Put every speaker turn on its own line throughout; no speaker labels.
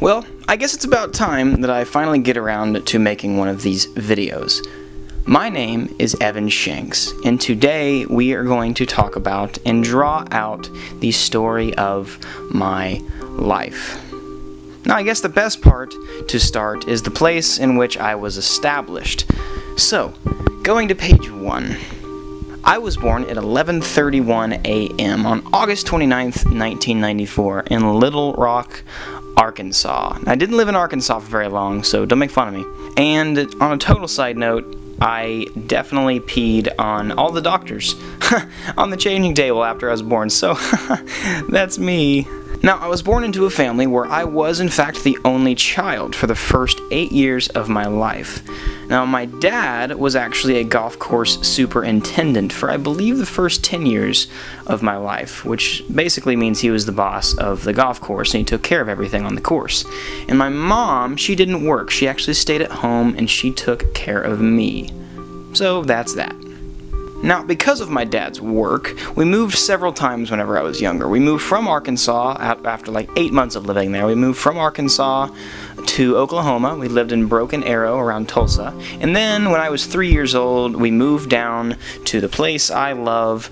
Well, I guess it's about time that I finally get around to making one of these videos. My name is Evan Shanks, and today we are going to talk about and draw out the story of my life. Now, I guess the best part to start is the place in which I was established. So, going to page 1. I was born at 11:31 a.m. on August 29th, 1994 in Little Rock, Arkansas. I didn't live in Arkansas for very long, so don't make fun of me. And on a total side note, I definitely peed on all the doctors on the changing table after I was born, so that's me. Now, I was born into a family where I was, in fact, the only child for the first 8 years of my life. Now, my dad was actually a golf course superintendent for, I believe, the first 10 years of my life, which basically means he was the boss of the golf course and he took care of everything on the course. And my mom, she didn't work. She actually stayed at home and she took care of me. So that's that. Now, because of my dad's work, we moved several times whenever I was younger. We moved from Arkansas, after like 8 months of living there, we moved from Arkansas to Oklahoma. We lived in Broken Arrow around Tulsa. And then when I was 3 years old, we moved down to the place I love,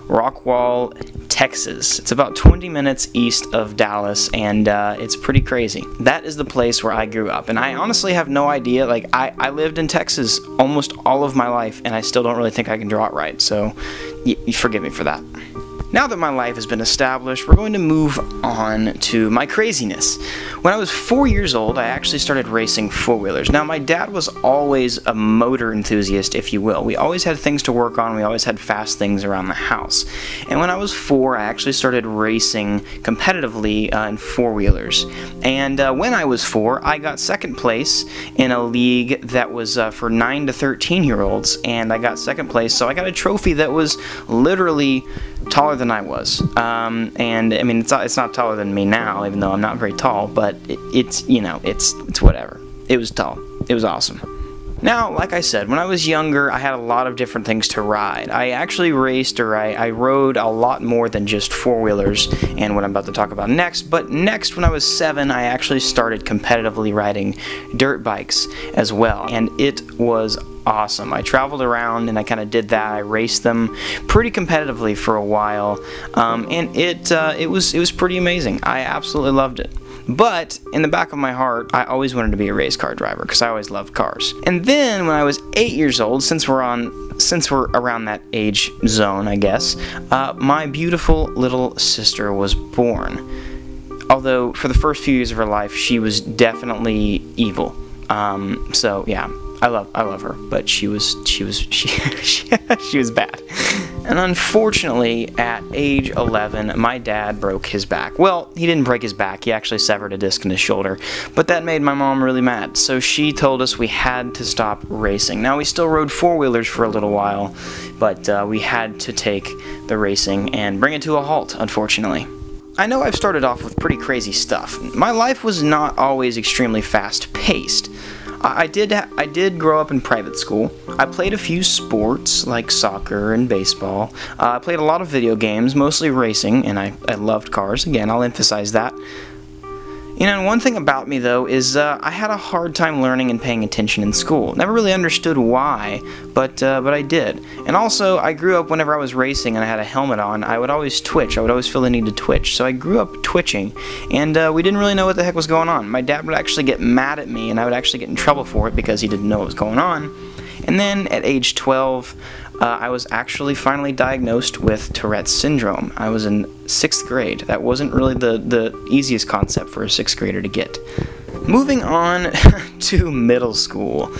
Rockwall, Texas. It's about 20 minutes east of Dallas, and it's pretty crazy. That is the place where I grew up, and I honestly have no idea. Like, I lived in Texas almost all of my life, and I still don't really think I can draw it right, so you forgive me for that. Now that my life has been established, we're going to move on to my craziness. When I was 4 years old, I actually started racing four-wheelers. Now, my dad was always a motor enthusiast, if you will. We always had things to work on. We always had fast things around the house. And when I was 4, I actually started racing competitively in four-wheelers. And when I was 4, I got second place in a league that was for 9 to 13-year-olds, and I got second place, so I got a trophy that was literally taller than I was, and I mean it's not taller than me now, even though I'm not very tall, but it's whatever. It was tall. It was awesome. Now, like I said, when I was younger, I had a lot of different things to ride. I actually raced, or I rode a lot more than just four-wheelers, and what I'm about to talk about next. But next, when I was 7, I actually started competitively riding dirt bikes as well, and it was awesome. I traveled around and I kind of did that. I raced them pretty competitively for a while, and it was pretty amazing. I absolutely loved it. But in the back of my heart, I always wanted to be a race car driver because I always loved cars. And then when I was 8 years old, since we're around that age zone, I guess, my beautiful little sister was born. Although for the first few years of her life, she was definitely evil. So yeah, I love her, but she was bad. And unfortunately, at age 11, my dad broke his back. Well, he didn't break his back, he actually severed a disc in his shoulder, but that made my mom really mad, so she told us we had to stop racing. Now, we still rode four-wheelers for a little while, but we had to take the racing and bring it to a halt, unfortunately. I know I've started off with pretty crazy stuff. My life was not always extremely fast-paced. I did grow up in private school. I played a few sports like soccer and baseball. I played a lot of video games, mostly racing, and I loved cars. Again, I'll emphasize that. You know, one thing about me, though, is I had a hard time learning and paying attention in school. Never really understood why, but I did. And also, I grew up whenever I was racing and I had a helmet on, I would always twitch. I would always feel the need to twitch. So I grew up twitching, and we didn't really know what the heck was going on. My dad would actually get mad at me, and I would actually get in trouble for it because he didn't know what was going on. And then at age 12, I was actually finally diagnosed with Tourette's syndrome. I was in 6th grade. That wasn't really the easiest concept for a 6th grader to get. Moving on to middle school.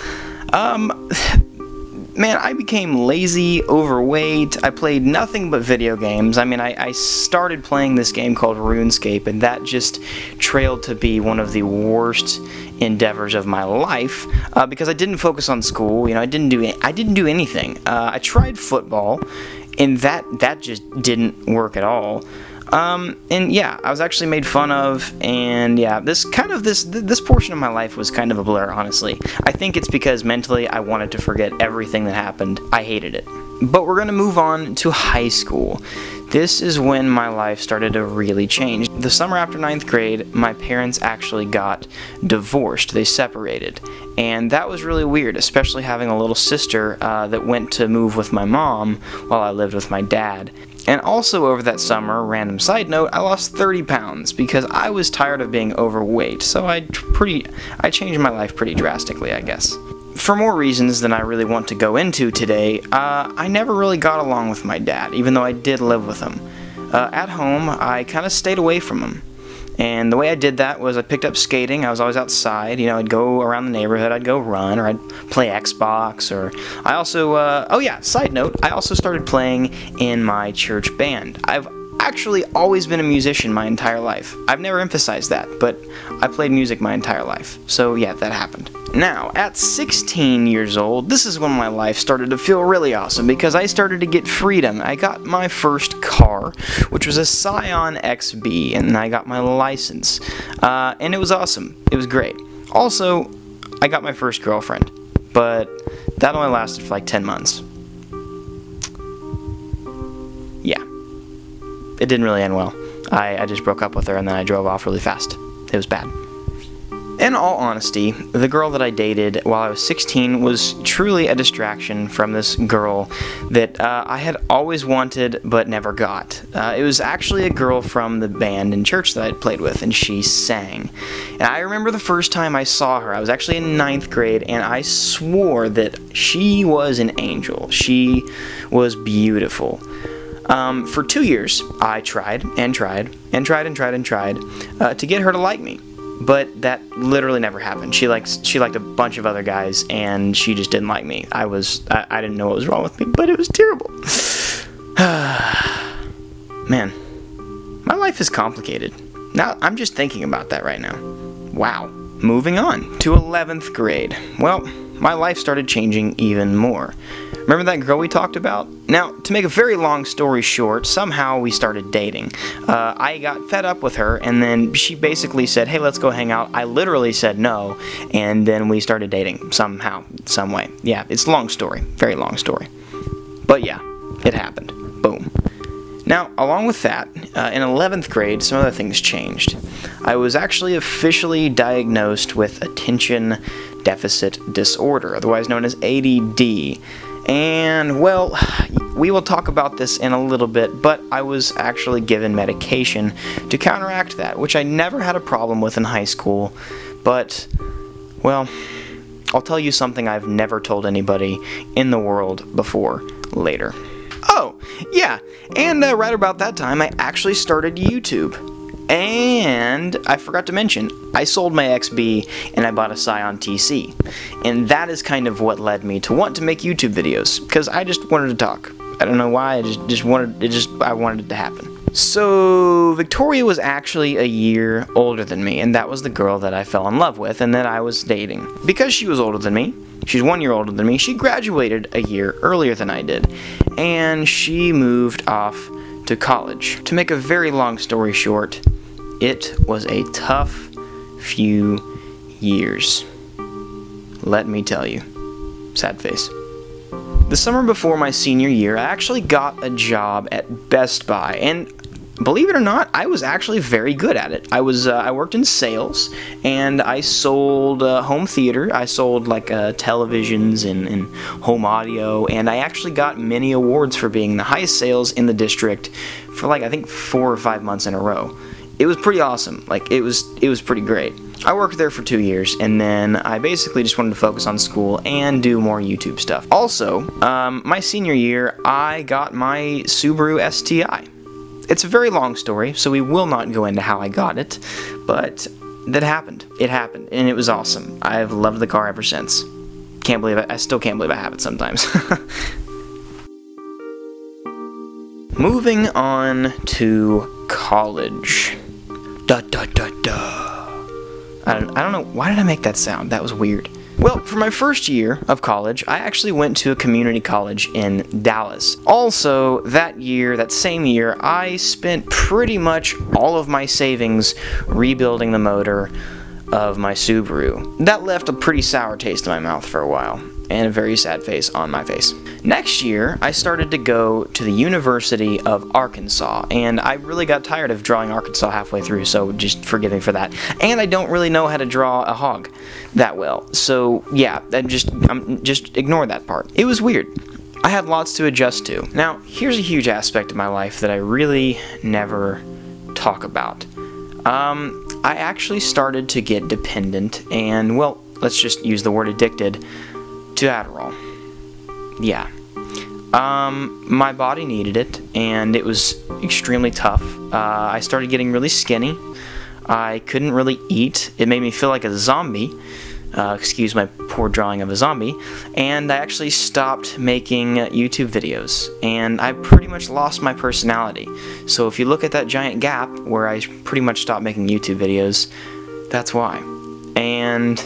Man, I became lazy, overweight. I played nothing but video games. I mean, I started playing this game called RuneScape, and that just trailed to be one of the worst endeavors of my life because I didn't focus on school. You know, I didn't do anything. I tried football, and that just didn't work at all. And yeah, I was actually made fun of, and yeah, this portion of my life was kind of a blur, honestly. I think it's because mentally I wanted to forget everything that happened. I hated it. But we're going to move on to high school. this is when my life started to really change. The summer after 9th grade, my parents actually got divorced. They separated. And that was really weird, especially having a little sister that went to move with my mom while I lived with my dad. And also over that summer, random side note, I lost 30 pounds because I was tired of being overweight. So I changed my life pretty drastically, I guess. For more reasons than I really want to go into today, I never really got along with my dad, even though I did live with him. At home, I kind of stayed away from him. And the way I did that was I picked up skating. I was always outside. You know, I'd go around the neighborhood. I'd go run, or I'd play Xbox, or I also, oh yeah, side note, I also started playing in my church band. I've actually always been a musician my entire life. I've never emphasized that, but I played music my entire life. So yeah, that happened. Now, at 16 years old, this is when my life started to feel really awesome because I started to get freedom. I got my first car, which was a Scion XB, and I got my license. And it was awesome. It was great. Also, I got my first girlfriend, but that only lasted for like 10 months. Yeah. It didn't really end well. I just broke up with her and then I drove off really fast. It was bad. In all honesty, the girl that I dated while I was 16 was truly a distraction from this girl that I had always wanted but never got. It was actually a girl from the band in church that I had played with, and she sang. And I remember the first time I saw her, I was actually in 9th grade, and I swore that she was an angel. She was beautiful. For 2 years, I tried and tried and tried and tried and tried to get her to like me. But that literally never happened. She liked a bunch of other guys, and she just didn't like me. I didn't know what was wrong with me, but it was terrible. Man, my life is complicated. Now, I'm just thinking about that right now. Wow. Moving on to 11th grade. Well, my life started changing even more. Remember that girl we talked about? Now, to make a very long story short, somehow we started dating. I got fed up with her, and then she basically said, hey, let's go hang out. I literally said no, and then we started dating somehow, some way. Yeah, it's a long story, very long story. But yeah, it happened. Boom. Now, along with that, in 11th grade, some other things changed. I was actually officially diagnosed with attention deficit disorder, otherwise known as ADD. And, well, we will talk about this in a little bit, but I was actually given medication to counteract that, which I never had a problem with in high school. But, well, I'll tell you something I've never told anybody in the world before later. Oh, yeah, and right about that time, I actually started YouTube. And I forgot to mention, I sold my XB and I bought a Scion TC. And that is kind of what led me to want to make YouTube videos, because I just wanted to talk. I don't know why, I wanted it to happen. So, Victoria was actually a year older than me, and that was the girl that I fell in love with and that I was dating. Because she was older than me, she's 1 year older than me, she graduated a year earlier than I did, and she moved off to college. To make a very long story short, it was a tough few years. Let me tell you. Sad face. The summer before my senior year, I actually got a job at Best Buy, and believe it or not, I was actually very good at it. I worked in sales, and I sold home theater. I sold like televisions and home audio, and I actually got many awards for being the highest sales in the district for like I think 4 or 5 months in a row. It was pretty awesome. Like it was pretty great. I worked there for 2 years, and then I basically just wanted to focus on school and do more YouTube stuff. Also, my senior year, I got my Subaru STI. It's a very long story, so we will not go into how I got it, but that happened. It happened, and it was awesome. I've loved the car ever since. Can't believe it. I still can't believe I have it sometimes. Moving on to college. Da da da da. I don't know, why did I make that sound? That was weird. Well, for my first year of college, I actually went to a community college in Dallas. Also, that same year, I spent pretty much all of my savings rebuilding the motor of my Subaru. That left a pretty sour taste in my mouth for a while. and a very sad face on my face. Next year, I started to go to the University of Arkansas, and I really got tired of drawing Arkansas halfway through, so just forgive me for that. And I don't really know how to draw a hog that well, so yeah, just ignore that part. It was weird. I had lots to adjust to. Now, here's a huge aspect of my life that I really never talk about. I actually started to get dependent and, well, let's just use the word addicted to Adderall. Yeah. My body needed it, and it was extremely tough. I started getting really skinny. I couldn't really eat. It made me feel like a zombie. Excuse my poor drawing of a zombie. And I actually stopped making YouTube videos, and I pretty much lost my personality. So if you look at that giant gap where I pretty much stopped making YouTube videos, that's why. And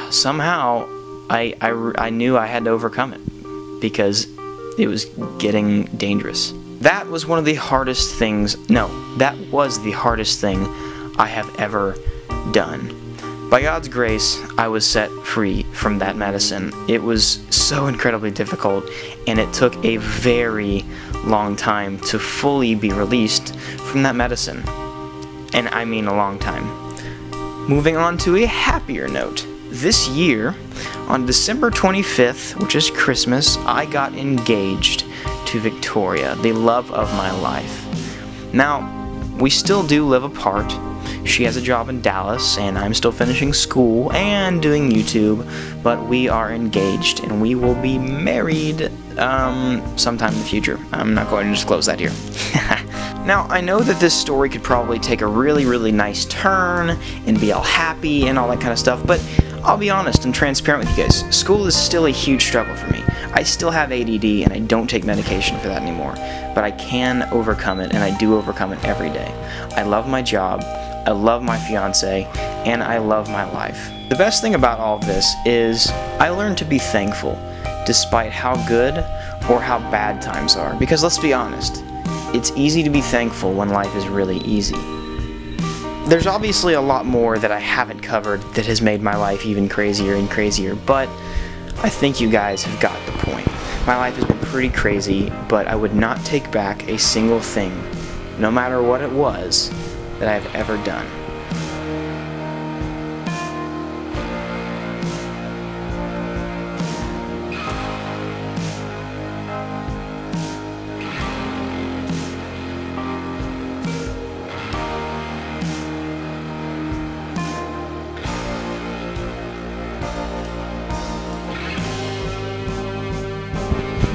somehow I knew I had to overcome it because it was getting dangerous. That was one of the hardest things, that was the hardest thing I have ever done. By God's grace, I was set free from that medicine. It was so incredibly difficult, and it took a very long time to fully be released from that medicine. And I mean a long time. Moving on to a happier note. This year, on December 25th, which is Christmas, I got engaged to Victoria, the love of my life. Now, we still do live apart. She has a job in Dallas, and I'm still finishing school and doing YouTube, but we are engaged, and we will be married sometime in the future. I'm not going to disclose that here. Now, I know that this story could probably take a really, really nice turn and be all happy and all that kind of stuff, but I'll be honest and transparent with you guys. School is still a huge struggle for me. I still have ADD, and I don't take medication for that anymore, but I can overcome it, and I do overcome it every day. I love my job, I love my fiance, and I love my life. The best thing about all of this is I learned to be thankful despite how good or how bad times are, because let's be honest, it's easy to be thankful when life is really easy. There's obviously a lot more that I haven't covered that has made my life even crazier and crazier, but I think you guys have got the point. My life has been pretty crazy, but I would not take back a single thing, no matter what it was, that I've ever done.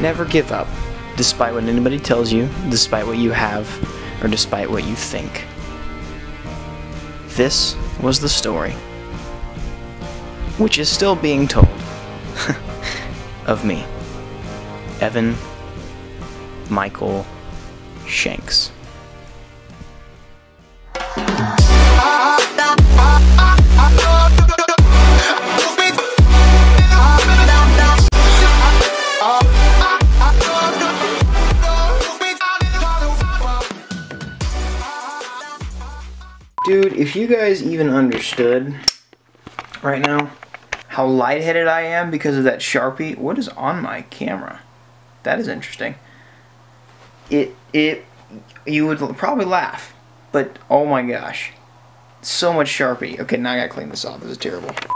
Never give up, despite what anybody tells you, despite what you have, or despite what you think. This was the story, which is still being told, of me, Evan Michael Shanks. Dude, if you guys even understood right now how lightheaded I am because of that Sharpie. What is on my camera? That is interesting. You would probably laugh, but oh my gosh. So much Sharpie. Okay, now I gotta clean this off. This is terrible.